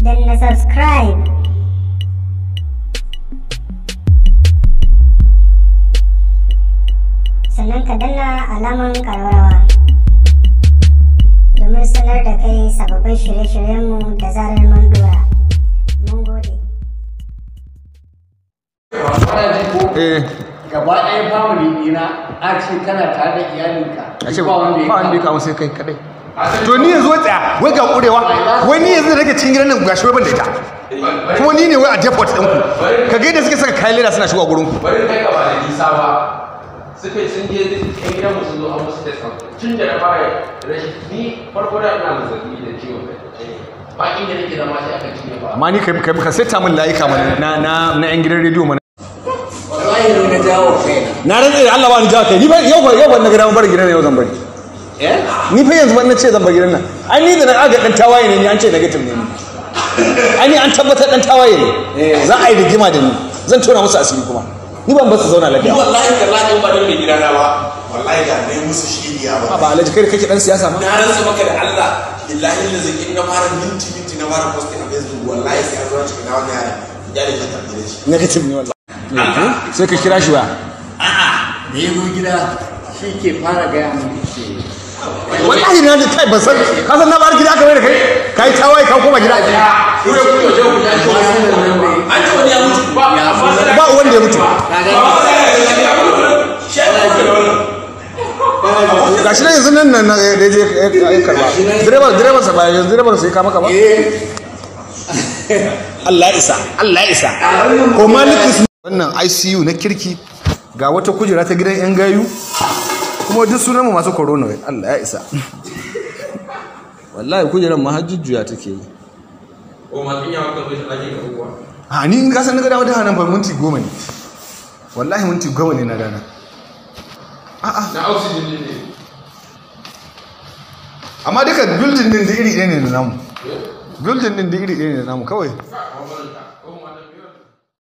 danna subscribe sannan ka danna alaman ƙararrawa domin sanar da kai sababbin shirye-shiryenmu da zarar mun dora. Mun gode. Gaba ɗaya family ɗina a ce kana tare da iyalinka. A ce ba wanda ya kawo sai kai kadai. To ni yanzu tsaya wai ga kurewa wai ni yanzu rage cikin gidan nan gashi wai ban da ita. Kuma ni ne wai a depot ɗinku. Ka ga yadda suke saka kayan leda suna shigowa gurin ku. Bari kai ka ba da nisa ba. Suka sun je ɗan gidan mu sun zo an musu test tun da na fara rashin ni farko da ina zazzabi da ciwon kai. Ba inda nake zama sai aka cinye ba. Amma ni ka seta min layuka mana na yan gidan rediyo mana. Na jawo kai. Na rantsa da Allah ba ni jawo kai. Ni ba yau ban na gidan bari gidan yau zan bari. Ni fa yanzu ban na ce zan bari gidan nan. Ai ni da na aga dan tawaye ne ni an ce negative ne ni. Ai ni an tabbatar dan tawaye ne. Za a yi rigima da ni. Zan tona musu asiri kuma. Ni ban ba su zauna lafiya. Wallahi tallahi ba don mai gidana ba. Wallahi da nayi musu shiriya ba. Ba Alhaji kai kake dan siyasa ma. Na rantsa maka da Allah. Billahi lazi in na fara minti na fara posting a Facebook wallahi sai an zo cikin na wannan yara. Ya da ta tabbire shi. Negative ne wallahi. Sai ka kira shi ba. A'a, da ya zo gida shi ke fara gaya mun ce. Wallahi na da kai ban san ka san na bar gida aka mai da kai tawaye ka koma gida. Ba wanda ya mutu. Gashi nan yanzu nan da je ya karba. Direban sa ba yanzu direban sai ka maka ba. Allah isa. Ko maliki wannan ICU na kirki ga wata kujera ta gidan yan gayu kuma duk sunan mu masu corona wai Allah ya isa. Wallahi kujeran ma hajjujjuya take yi. O ma kin yawa ka zo shi ake ka uwa. Ha ni in ka san daga dawo da hanan fa minti 10 ne. Wallahi minti 10 ne na dana. Na oxygen ne. Amma duka building din da iri ɗaya ne da namu. Building din da iri ɗaya ne da namu kawai.